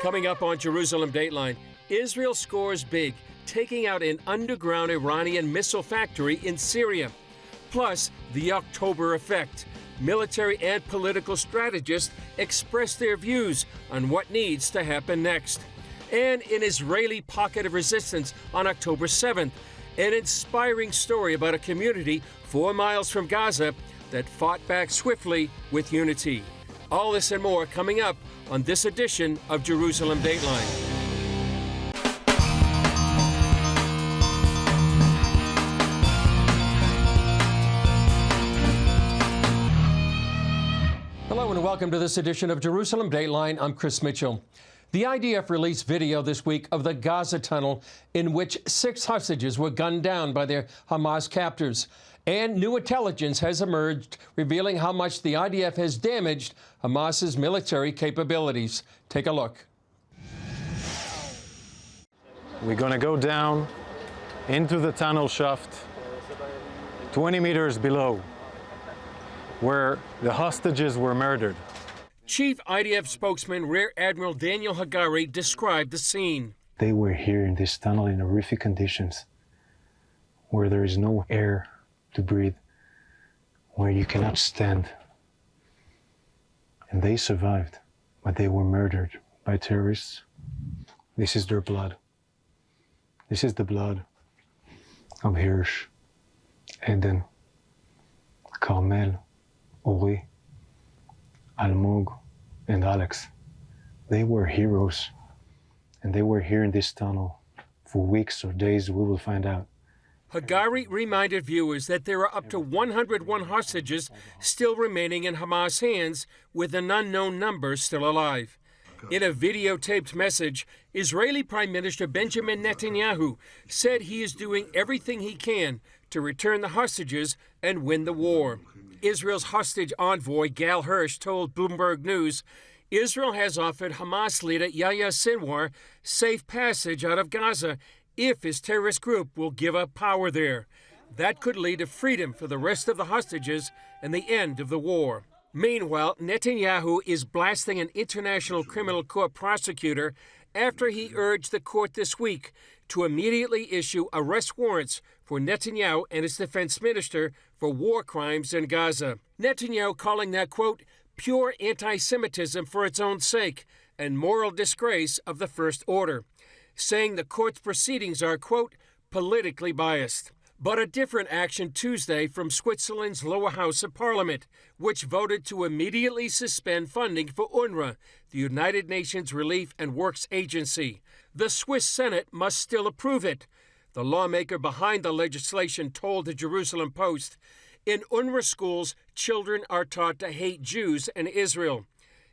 Coming up on Jerusalem Dateline, Israel scores big, taking out an underground Iranian missile factory in Syria. Plus, the October effect. Military and political strategists express their views on what needs to happen next. And an Israeli pocket of resistance on October 7th, an inspiring story about a community 4 miles from Gaza that fought back swiftly with unity. All this and more coming up on this edition of Jerusalem Dateline. Hello and welcome to this edition of Jerusalem Dateline. I'm Chris Mitchell. The IDF released video this week of the Gaza tunnel in which 6 hostages were gunned down by their Hamas captors. And new intelligence has emerged revealing how much the IDF has damaged Hamas's military capabilities. Take a look. We're going to go down into the tunnel shaft 20 meters below where the hostages were murdered. Chief IDF spokesman Rear Admiral Daniel Hagari described the scene. They were here in this tunnel in horrific conditions where there is no air to breathe, where you cannot stand. And they survived, but they were murdered by terrorists. This is their blood. This is the blood of Hirsch, Eden, Carmel, Ori, Almog, and Alex. They were heroes, and they were here in this tunnel for weeks or days. We will find out. Hagari reminded viewers that there are up to 101 hostages still remaining in Hamas hands, with an unknown number still alive. In a videotaped message, Israeli Prime Minister Benjamin Netanyahu said he is doing everything he can to return the hostages and win the war. Israel's hostage envoy, Gal Hirsch, told Bloomberg News Israel has offered Hamas leader Yahya Sinwar safe passage out of Gaza if his terrorist group will give up power there. That could lead to freedom for the rest of the hostages and the end of the war. Meanwhile, Netanyahu is blasting an international criminal court prosecutor after he urged the court this week to immediately issue arrest warrants for Netanyahu and his defense minister for war crimes in Gaza. Netanyahu calling that, quote, pure anti-Semitism for its own sake and moral disgrace of the First Order, saying the court's proceedings are, quote, politically biased. But a different action Tuesday from Switzerland's lower house of parliament, which voted to immediately suspend funding for UNRWA, the United Nations Relief and Works Agency. The Swiss Senate must still approve it. The lawmaker behind the legislation told the Jerusalem Post, in UNRWA schools, children are taught to hate Jews and Israel.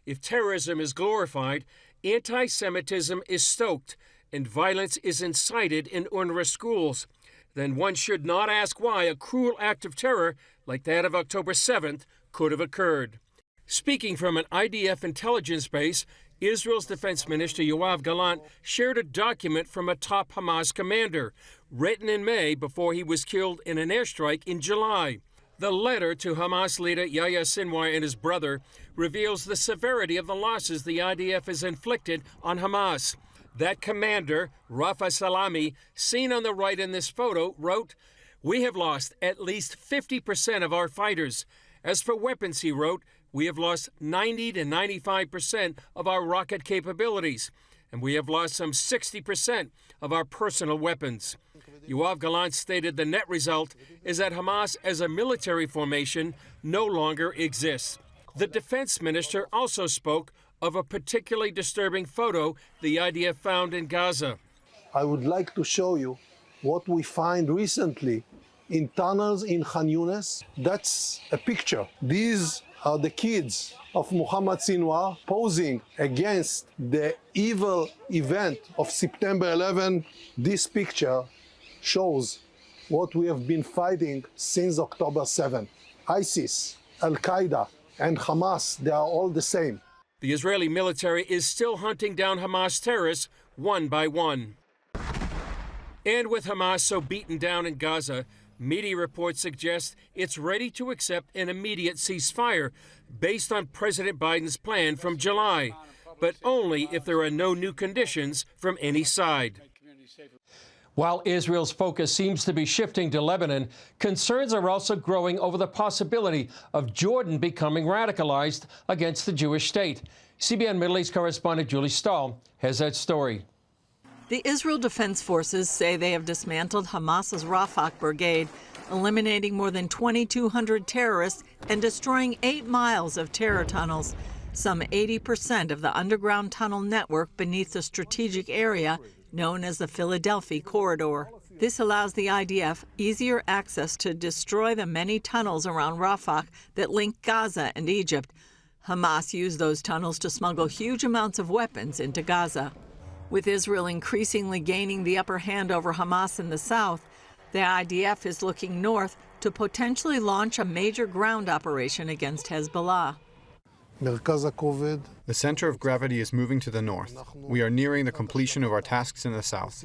If terrorism is glorified, anti-Semitism is stoked, and violence is incited in UNRWA schools, then one should not ask why a cruel act of terror like that of October 7th could have occurred. Speaking from an IDF intelligence base, Israel's Defense Minister Yoav Gallant shared a document from a top Hamas commander, written in May before he was killed in an airstrike in July. The letter to Hamas leader Yahya Sinwar and his brother reveals the severity of the losses the IDF has inflicted on Hamas. That commander, Rafa Salami, seen on the right in this photo, wrote, we have lost at least 50% of our fighters. As for weapons, he wrote, we have lost 90 to 95% of our rocket capabilities, and we have lost some 60% of our personal weapons. Yoav Gallant stated the net result is that Hamas as a military formation no longer exists. The defense minister also spoke of a particularly disturbing photo the IDF found in Gaza. I would like to show you what we find recently in tunnels in Khan Yunis. That's a picture. These are the kids of Muhammad Sinwar posing against the evil event of September 11. This picture shows what we have been fighting since October 7. ISIS, Al-Qaeda, and Hamas, they are all the same. The Israeli military is still hunting down Hamas terrorists one by one. And with Hamas so beaten down in Gaza, media reports suggest it's ready to accept an immediate ceasefire based on President Biden's plan from July. but only if there are no new conditions from any side. While Israel's focus seems to be shifting to Lebanon, concerns are also growing over the possibility of Jordan becoming radicalized against the Jewish state. CBN Middle East correspondent Julie Stahl has that story. The Israel Defense Forces say they have dismantled Hamas's Rafah brigade, eliminating more than 2,200 terrorists and destroying 8 miles of terror tunnels. Some 80% of the underground tunnel network beneath the strategic area known as the Philadelphia Corridor. This allows the IDF easier access to destroy the many tunnels around Rafah that link Gaza and Egypt. Hamas used those tunnels to smuggle huge amounts of weapons into Gaza. With Israel increasingly gaining the upper hand over Hamas in the south, the IDF is looking north to potentially launch a major ground operation against Hezbollah. The center of gravity is moving to the north. We are nearing the completion of our tasks in the south.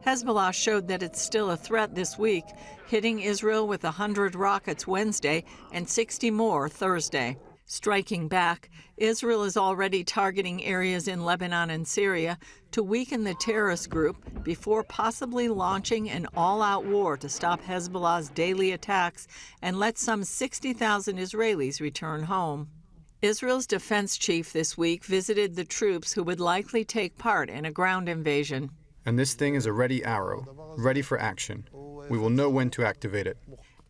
Hezbollah showed that it's still a threat this week, hitting Israel with 100 rockets Wednesday and 60 more Thursday. Striking back, Israel is already targeting areas in Lebanon and Syria to weaken the terrorist group before possibly launching an all-out war to stop Hezbollah's daily attacks and let some 60,000 Israelis return home. Israel's defense chief this week visited the troops who would likely take part in a ground invasion. And this thing is a ready arrow, ready for action. We will know when to activate it.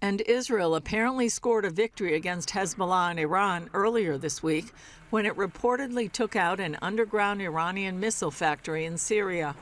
And Israel apparently scored a victory against Hezbollah and Iran earlier this week when it reportedly took out an underground Iranian missile factory in Syria.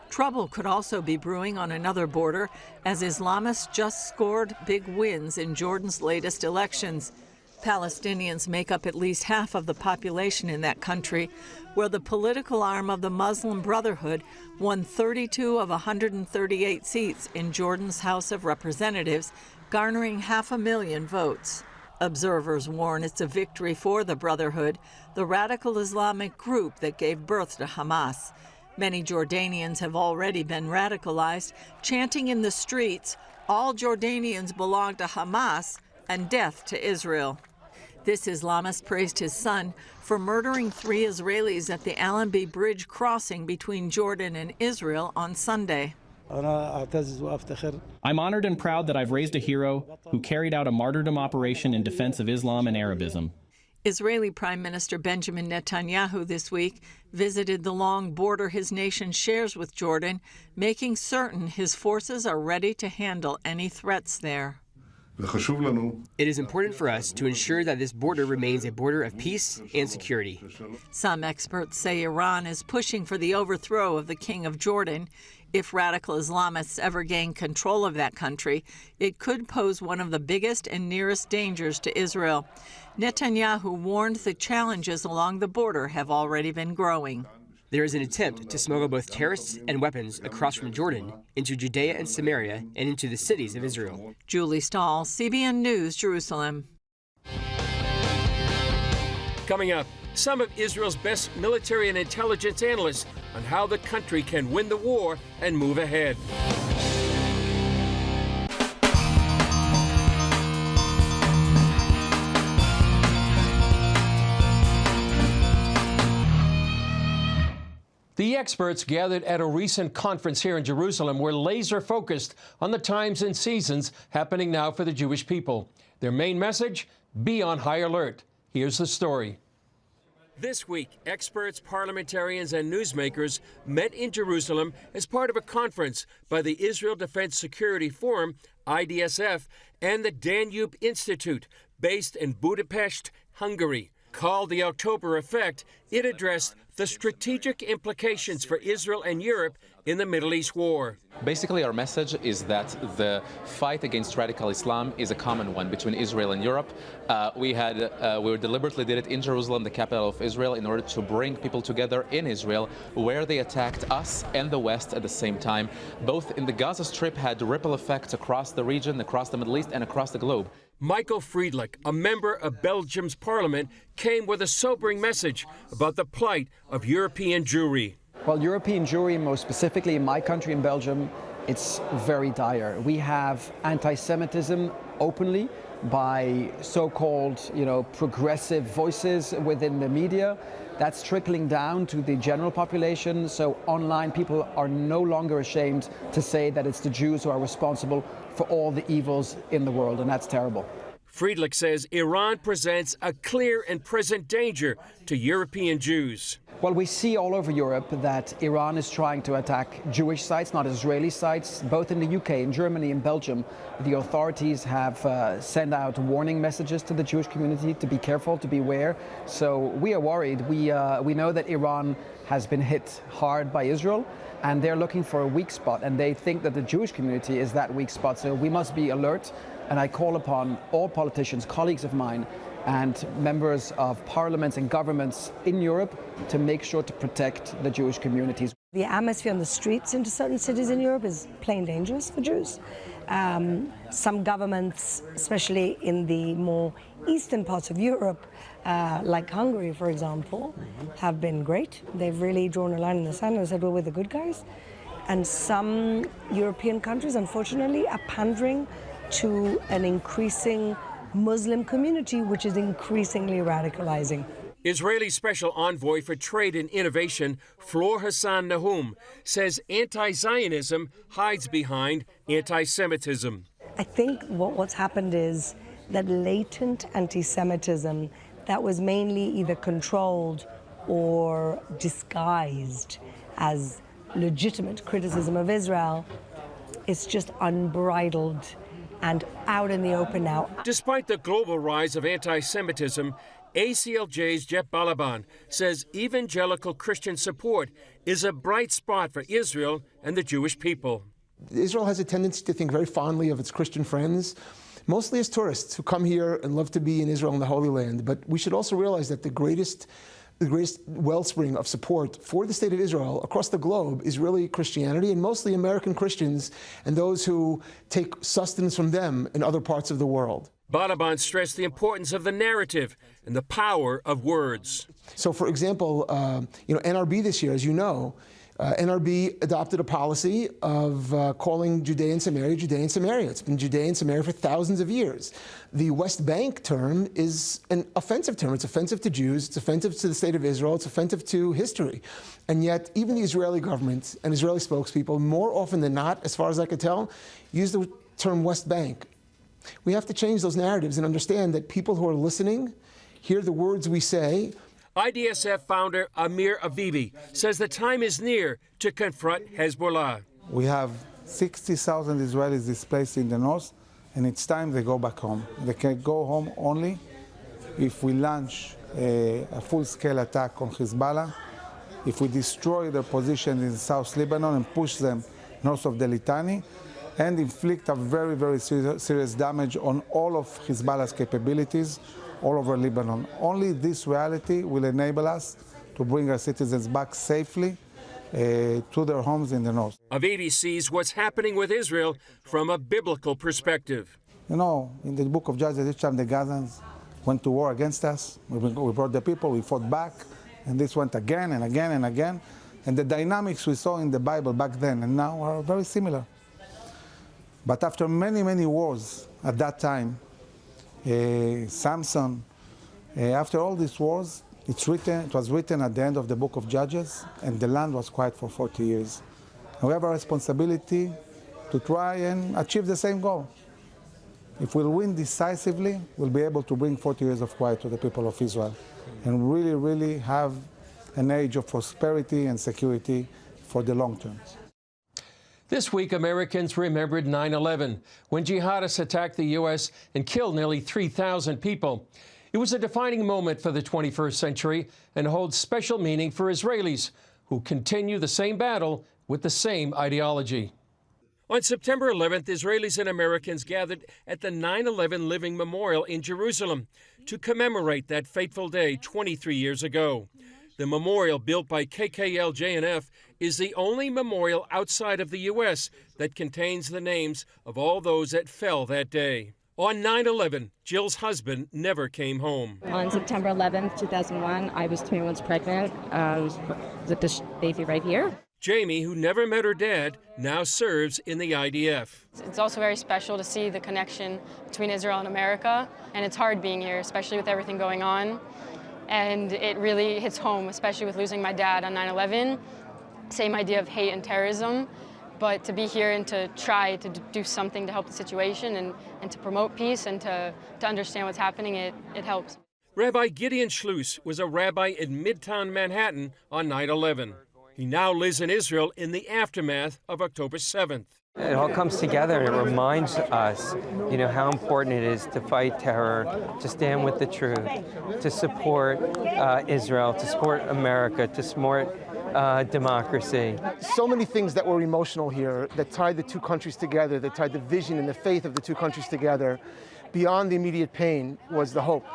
Trouble could also be brewing on another border as Islamists just scored big wins in Jordan's latest elections. Palestinians make up at least half of the population in that country, where the political arm of the Muslim Brotherhood won 32 of 138 seats in Jordan's House of Representatives, garnering 500,000 votes. Observers warn it's a victory for the Brotherhood, the radical Islamic group that gave birth to Hamas. Many Jordanians have already been radicalized, chanting in the streets, "All Jordanians belong to Hamas," and "Death to Israel." This Islamist praised his son for murdering 3 Israelis at the Allenby Bridge crossing between Jordan and Israel on Sunday. I'm honored and proud that I've raised a hero who carried out a martyrdom operation in defense of Islam and Arabism. Israeli Prime Minister Benjamin Netanyahu this week visited the long border his nation shares with Jordan, making certain his forces are ready to handle any threats there. It is important for us to ensure that this border remains a border of peace and security. Some experts say Iran is pushing for the overthrow of the King of Jordan. If radical Islamists ever gain control of that country, it could pose one of the biggest and nearest dangers to Israel. Netanyahu warned the challenges along the border have already been growing. There is an attempt to smuggle both terrorists and weapons across from Jordan into Judea and Samaria and into the cities of Israel. Julie Stahl, CBN News, Jerusalem. Coming up, some of Israel's best military and intelligence analysts on how the country can win the war and move ahead. The experts gathered at a recent conference here in Jerusalem were laser focused on the times and seasons happening now for the Jewish people. Their main message, be on high alert. Here's the story. This week, experts, parliamentarians, and newsmakers met in Jerusalem as part of a conference by the Israel Defense Security Forum, IDSF, and the Danube Institute, based in Budapest, Hungary. Called the October Effect, it addressed the strategic implications for Israel and Europe in the Middle East war. Basically, our message is that the fight against radical Islam is a common one between Israel and Europe. We deliberately did it in Jerusalem, the capital of Israel, in order to bring people together in Israel, where they attacked us and the West at the same time. Both in the Gaza Strip had ripple effects across the region, across the Middle East, and across the globe. Michael Friedlich, a member of Belgium's parliament, came with a sobering message about the plight of European Jewry. Well, European Jewry, most specifically in my country, in Belgium, it's very dire. We have anti-Semitism openly. by so-called, progressive voices within the media. That's trickling down to the general population. So online people are no longer ashamed to say that it's the Jews who are responsible for all the evils in the world, and that's terrible. Friedlich says Iran presents a clear and present danger to European Jews. Well, we see all over Europe that Iran is trying to attack Jewish sites, not Israeli sites. Both in the UK, in Germany, and Belgium, the authorities have sent out warning messages to the Jewish community to be careful, to beware. So we are worried. We know that Iran has been hit hard by Israel, and they're looking for a weak spot, and they think that the Jewish community is that weak spot. So we must be alert, and I call upon all politicians, colleagues of mine, and members of parliaments and governments in Europe to make sure to protect the Jewish communities. The atmosphere on the streets in certain cities in Europe is plain dangerous for Jews. Some governments, especially in the more eastern parts of Europe, like Hungary, for example, have been great. They've really drawn a line in the sand and said, well, we're the good guys. And some European countries, unfortunately, are pandering to an increasing Muslim community, which is increasingly radicalizing. Israeli Special Envoy for Trade and Innovation, Flor Hassan Nahum, says anti-Zionism hides behind anti-Semitism. I think what's happened is that latent anti-Semitism that was mainly either controlled or disguised as legitimate criticism of Israel is just unbridled and out in the open now. Despite the global rise of anti-Semitism, ACLJ's Jeff Balaban says evangelical Christian support is a bright spot for Israel and the Jewish people. Israel has a tendency to think very fondly of its Christian friends, mostly as tourists who come here and love to be in Israel and the Holy Land. But we should also realize that the greatest wellspring of support for the state of Israel across the globe is really Christianity, and mostly American Christians and those who take sustenance from them in other parts of the world. Balaban stressed the importance of the narrative and the power of words. So, for example, NRB this year, as you know, NRB adopted a policy of calling Judea and Samaria. It's been Judea and Samaria for thousands of years. The West Bank term is an offensive term. It's offensive to Jews. It's offensive to the state of Israel. It's offensive to history. And yet, even the Israeli government and Israeli spokespeople, more often than not, as far as I could tell, use the term West Bank. We have to change those narratives and understand that people who are listening hear the words we say. IDSF founder Amir Avivi says the time is near to confront Hezbollah. We have 60,000 Israelis displaced in the north, and it's time they go back home. They can go home only if we launch a full-scale attack on Hezbollah, if we destroy their position in South Lebanon and push them north of the Litani, and inflict a very, very serious damage on all of Hezbollah's capabilities all over Lebanon. Only this reality will enable us to bring our citizens back safely to their homes in the north. Avivi sees what's happening with Israel from a biblical perspective. You know, in the book of Judges, each time the Gazans went to war against us, we brought the people, we fought back, and this went again and again and again. And the dynamics we saw in the Bible back then and now are very similar. But after many, many wars at that time, Samson, after all these wars, it was written at the end of the book of Judges, and the land was quiet for 40 years. And we have a responsibility to try and achieve the same goal. If we'll win decisively, we'll be able to bring 40 years of quiet to the people of Israel and really, really have an age of prosperity and security for the long term. This week, Americans remembered 9/11, when jihadists attacked the U.S. and killed nearly 3,000 people. It was a defining moment for the 21st century and holds special meaning for Israelis who continue the same battle with the same ideology. On September 11th, Israelis and Americans gathered at the 9/11 Living Memorial in Jerusalem to commemorate that fateful day 23 years ago. The memorial, built by KKL-JNF, is the only memorial outside of the U.S. that contains the names of all those that fell that day. On 9/11, Jill's husband never came home. On September 11th, 2001, I was 3 months pregnant with this baby right here. Jamie, who never met her dad, now serves in the IDF. It's also very special to see the connection between Israel and America, and it's hard being here, especially with everything going on. And it really hits home, especially with losing my dad on 9/11. Same idea of hate and terrorism, but to be here and to try to do something to help the situation and to promote peace and to understand what's happening, it helps. Rabbi Gideon Schluss was a rabbi in Midtown Manhattan on 9/11. He now lives in Israel in the aftermath of October 7th. It all comes together and it reminds us, how important it is to fight terror, to stand with the truth, to support Israel, to support America, to support democracy. So many things that were emotional here that tied the two countries together, that tied the vision and the faith of the two countries together. Beyond the immediate pain was the hope.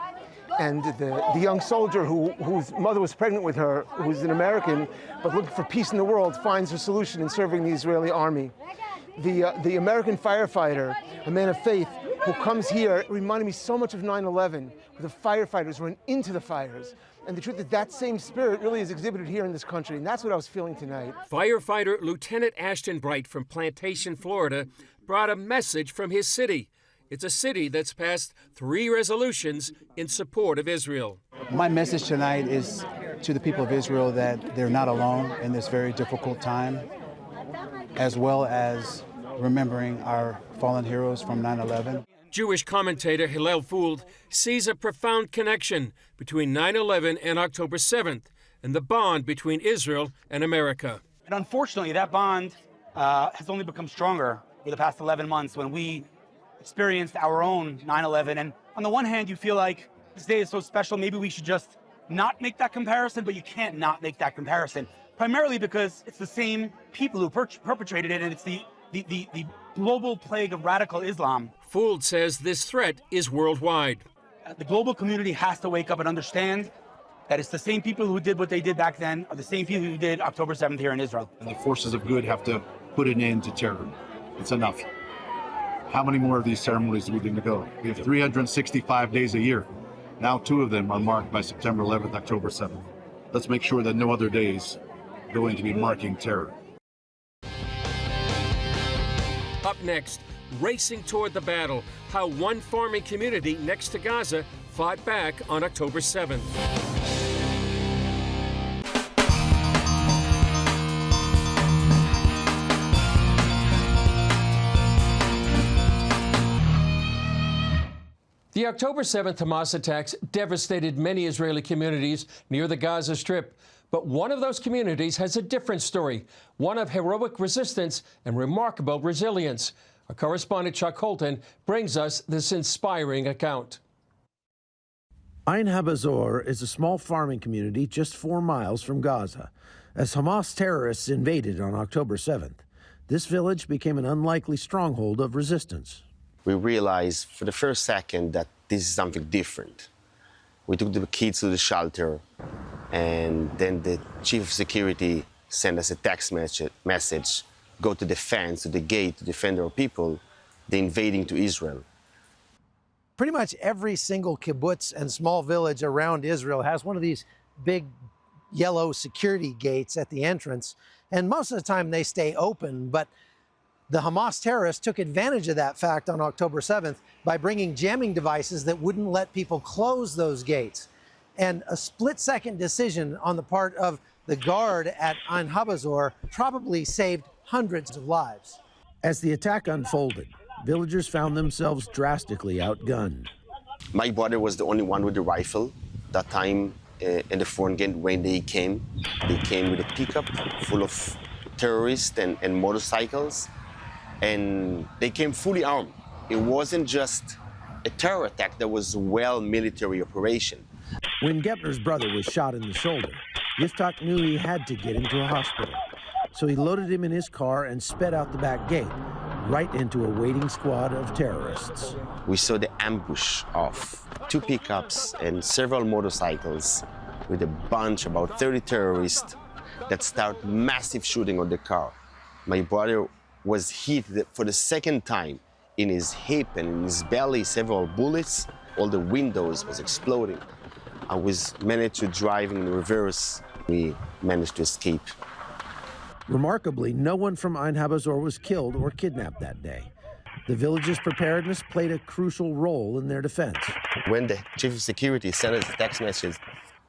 And the young soldier whose mother was pregnant with her, who's an American, but looking for peace in the world, finds a solution in serving the Israeli army. The American firefighter, a man of faith, who comes here, reminded me so much of 9/11, where the firefighters went into the fires. And the truth is that same spirit really is exhibited here in this country, and that's what I was feeling tonight. Firefighter Lieutenant Ashton Bright from Plantation, Florida, brought a message from his city. It's a city that's passed 3 resolutions in support of Israel. My message tonight is to the people of Israel that they're not alone in this very difficult time, as well as remembering our fallen heroes from 9/11. Jewish commentator Hillel Fuld sees a profound connection between 9/11 and October 7th and the bond between Israel and America. And unfortunately, that bond has only become stronger over the past 11 months when we experienced our own 9/11. And on the one hand, you feel like this day is so special, maybe we should just not make that comparison, but you can't not make that comparison. Primarily because it's the same people who perpetrated it, and it's the global plague of radical Islam. Fuld says this threat is worldwide. The global community has to wake up and understand that it's the same people who did what they did back then are the same people who did October 7th here in Israel. And the forces of good have to put an end to terror. It's enough. How many more of these ceremonies do we need to go? We have 365 days a year. Now 2 of them are marked by September 11th, October 7th. Let's make sure that no other days are going to be marking terror. Up next, racing toward the battle, how one farming community next to Gaza fought back on October 7th. The October 7th Hamas attacks devastated many Israeli communities near the Gaza Strip. But one of those communities has a different story, one of heroic resistance and remarkable resilience. Our correspondent Chuck Holton brings us this inspiring account. Ein Habazor is a small farming community just 4 miles from Gaza. As Hamas terrorists invaded on October 7th, this village became an unlikely stronghold of resistance. We realized for the first second that this is something different. We took the kids to the shelter, and then the chief of security sent us a text message, go to the fence, to the gate to defend our people, they're invading to Israel. Pretty much every single kibbutz and small village around Israel has one of these big yellow security gates at the entrance, and most of the time they stay open, but the Hamas terrorists took advantage of that fact on October 7th by bringing jamming devices that wouldn't let people close those gates. And a split-second decision on the part of the guard at Ein Habazor probably saved hundreds of lives. As the attack unfolded, villagers found themselves drastically outgunned. My brother was the only one with the rifle. That time in the front gate when they came with a pickup full of terrorists and motorcycles. And they came fully armed. It wasn't just a terror attack, there was a military operation. When Gepner's brother was shot in the shoulder, Yiftach knew he had to get him to a hospital. So he loaded him in his car and sped out the back gate, right into a waiting squad of terrorists. We saw the ambush of 2 pickups and several motorcycles with a bunch, about 30 terrorists, that started massive shooting on the car. My brother was hit for the second time in his hip and in his belly, several bullets. All the windows was exploding. I managed to drive in reverse. We managed to escape. Remarkably, no one from Ein Habazor was killed or kidnapped that day. The village's preparedness played a crucial role in their defense. When the chief of security sent us a text message,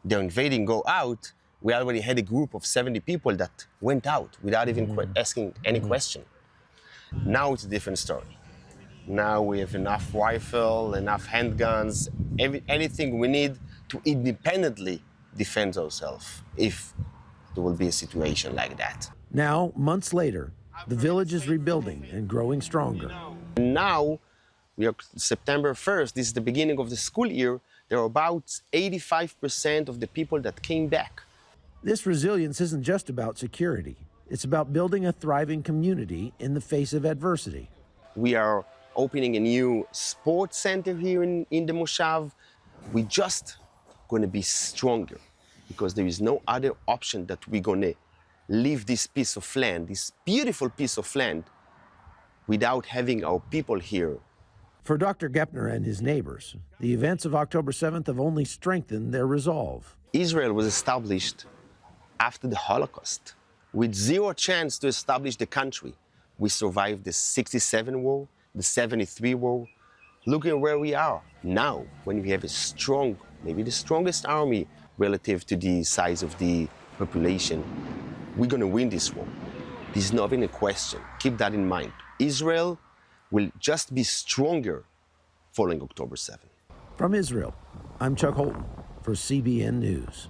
they're invading, go out, we already had a group of 70 people that went out without even asking any question. Now it's a different story. Now we have enough rifle, enough handguns, anything we need to independently defend ourselves if there will be a situation like that. Now, months later, the village is rebuilding and growing stronger. Now, we are September 1st, this is the beginning of the school year, there are about 85% of the people that came back. This resilience isn't just about security. It's about building a thriving community in the face of adversity. We are opening a new sports center here in the Moshav. We're just going to be stronger because there is no other option that we're going to leave this piece of land, this beautiful piece of land, without having our people here. For Dr. Gepner and his neighbors, the events of October 7th have only strengthened their resolve. Israel was established after the Holocaust with zero chance to establish the country. We survived the 67 war, the 73 war. Look at where we are now, when we have a strong, maybe the strongest army relative to the size of the population. We're going to win this war. There's not even a question. Keep that in mind. Israel will just be stronger following October 7th. From Israel, I'm Chuck Holton for CBN News.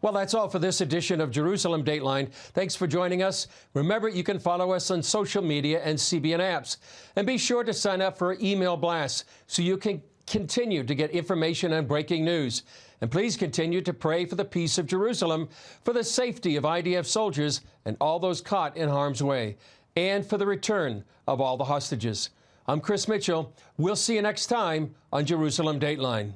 Well, that's all for this edition of Jerusalem Dateline. Thanks for joining us. Remember, you can follow us on social media and CBN apps. And be sure to sign up for email blasts so you can continue to get information on breaking news. And please continue to pray for the peace of Jerusalem, for the safety of IDF soldiers and all those caught in harm's way, and for the return of all the hostages. I'm Chris Mitchell. We'll see you next time on Jerusalem Dateline.